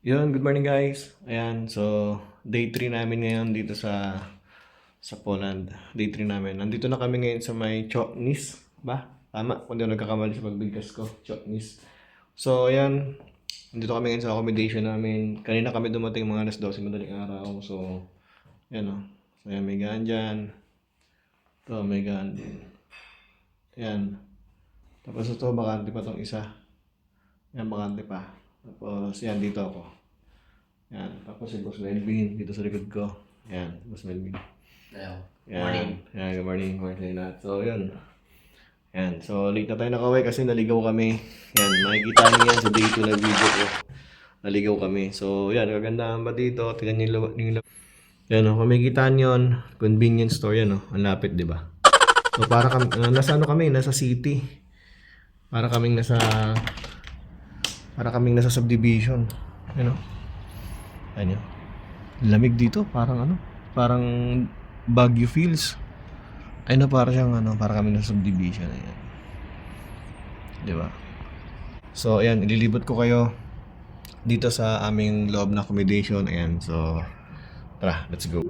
Yun, good morning guys. Ayan, so day 3 namin ngayon dito sa Poland. Day 3 namin. Nandito na kami ngayon sa may Chotnis, ba? Tama, kung di ako nagkakamali sa pagbigkas ko, Chotnis. So, ayan, nandito kami ngayon sa accommodation namin. Kanina kami dumating mga alas 12 madaling araw. So, ayan o. So, ayan, may gaan dyan. Ito, may gaan din. Ayan. Tapos ito, bakante pa tong isa. Ayan, bakante pa. Tapos, yan, dito ako. Yan. Tapos si Boss Melvin, dito sa likod ko. Yan, Boss Melvin. Hello. Yan. Morning. Yan, good morning. Good morning lahat. So, yun. Yan. So, late na tayo nakaway kasi naligaw kami. Yan, makikita niyo yan sa day 2 na video ko. Naligaw kami. So, yan, kagandahan ba dito? Tignan niyo yung yan, kung makikita niyo yun, convenience store yan, ang lapit, di ba? So, para kami, nasa ano kami, nasa city. Para kaming nasa subdivision. Ano? Ano? Lamig dito, parang Baguio feels. Para siyang para kaming nasa subdivision ayan. 'Di ba? So, ayan, ililibot ko kayo dito sa aming loob na accommodation. Ayan. So, tara, let's go.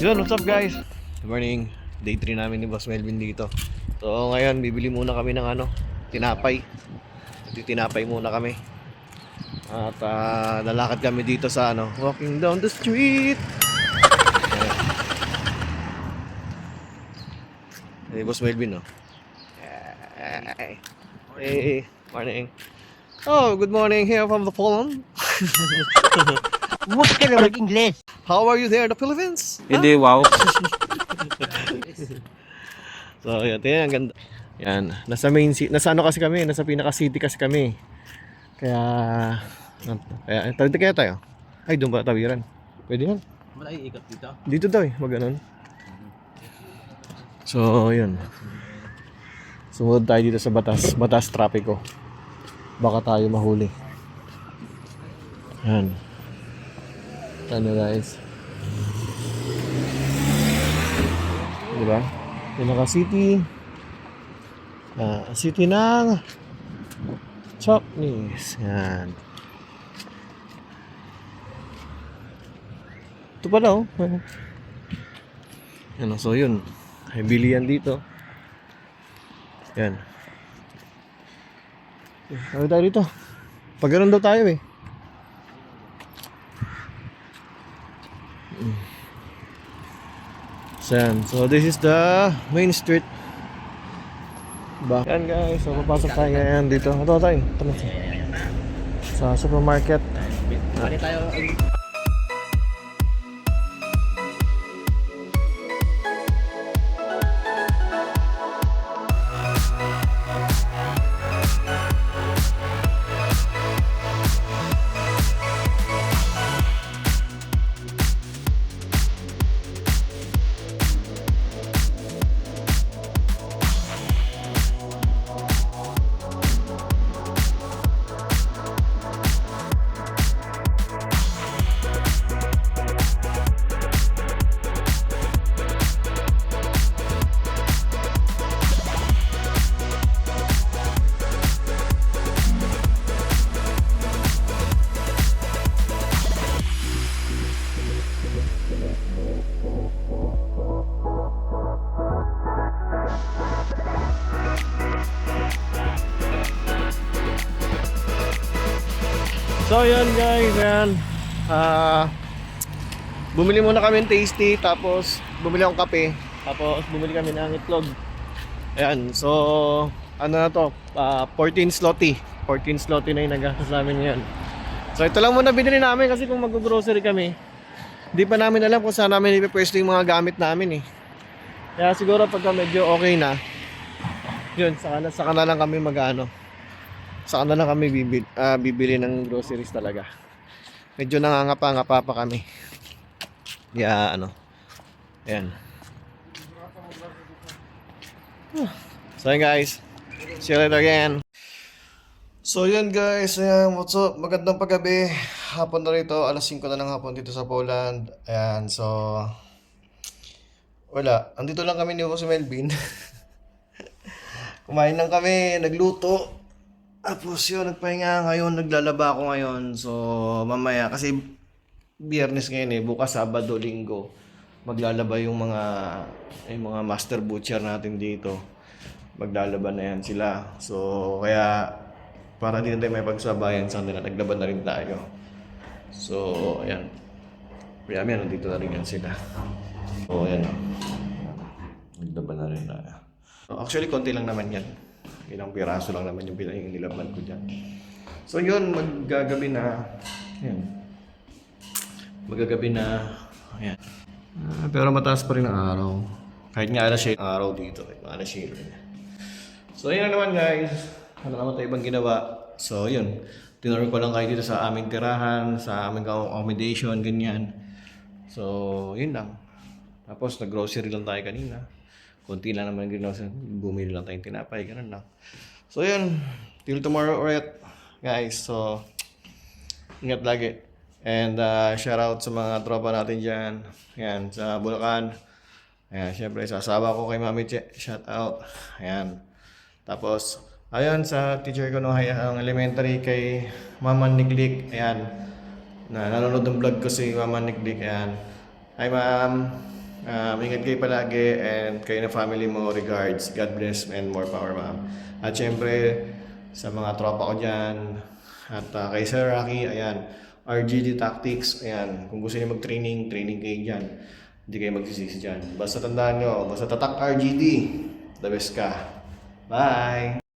Yun, what's up guys? Good morning. Day 3 namin ni Boss Melvin dito. So ngayon, bibili muna kami ng tinapay. Tinapay muna kami. At lalakad kami dito sa walking down the street. Hey, Boss Melvin, no? Hey, morning. Oh, good morning here from the Poland. Huwag ka na mag-English. How are you there in the Philippines? Hindi, wow. So, yan. Tingnan, ang ganda. Yan. Nasa main city. Nasa kasi kami. Nasa pinaka-city kasi kami. Kaya tawid kaya tayo. Ay, doon ba tawiran? Pwede yan. Wala iikot dito. Dito daw mag ganon. So, yun. Sumunod tayo dito sa batas trapiko. Baka tayo mahuli. Yan. Ano guys? Diba? Pinaka-city. City ng Chotnis. Yan. Ito pala Yan, so yun. May bilihan dito. Yan. Ano tayo dito? Pag ganun daw tayo eh. So this is the main street Ba? Yan guys, so papasok tayo ngayon dito. Ito tayo, sa supermarket. Bali tayo. So yan guys, yan. Bumili muna kami ng tasty, tapos bumili akong kape, tapos bumili kami ng itlog. Ayan, so ano na to, 14 zloty. 14 zloty na yung nagastos namin ngayon. So ito lang muna binili namin kasi kung mag-grocery kami, hindi pa namin alam kung saan namin ipipwesto yung mga gamit namin eh. Kaya siguro pagka medyo okay na, yun, saka na lang kami mag-ano. Saka na lang kami bibili ng groceries talaga. Medyo nangangapa-ngapa pa kami. Yeah, ano. Ayan. So yun guys. See you later again. So yun guys. Ayan, what's up? Magandang paggabi. Hapon na rito. Alas 5 na ng hapon dito sa Poland. Ayan, so wala. Andito lang kami ni Jose Melvin. Kumain lang kami. Nagluto. Tapos yun, nagpahinga ngayon, naglalaba ako ngayon. So, mamaya, kasi Biyernes ngayon eh, bukas Sabado, Linggo, maglalaba yung mga master butcher natin dito. Maglalaba na yan sila. So, kaya, para din tayo may pagsabayan sa nila, naglaban na rin tayo. So, ayan. Kaya yan, nandito na rin yan sila. So, ayan. Naglaban na rin tayo. So, actually, konti lang naman yan. Ilang piraso lang naman yung nilaban ko dyan. So yun, maggagabi na. Ayan. Maggagabi na. Ayan. Pero mataas pa rin ang araw. Kahit nga alas 7 ang araw dito. Alas 7 rin. So yun na naman guys. Ano naman tayo ibang ginawa. So yun. Tinuro ko lang kayo dito sa aming tirahan. Sa aming accommodation. Ganyan. So yun lang. Tapos nag-grocery lang tayo kanina. Kunti lang naman yung grocery. Bumili lang tayong tinapay. Ganun lang. So yun. Till tomorrow ulit. Guys. So ingat lagi. And shout out sa mga tropa natin dyan. Ayan. Sa Bulacan. Ayan. Syempre sa asawa ko kay Mami Che. Shout out. Ayan. Tapos ayun sa teacher ko no, ang elementary kay Mama Niklik. Ayan. Nanonood ng vlog ko si Mama Niklik. Ayan. Hi ma'am. Ingat kayo palagi and kayo na family mo, regards. God bless and more power, ma'am. At syempre, sa mga tropa ko dyan, at kay Sir Rocky, ayan, RGD Tactics, ayan, kung gusto niyo mag-training, training kayo dyan. Hindi kayo magsisisi dyan. Basta tandaan nyo, basta tatak RGD, the best ka. Bye!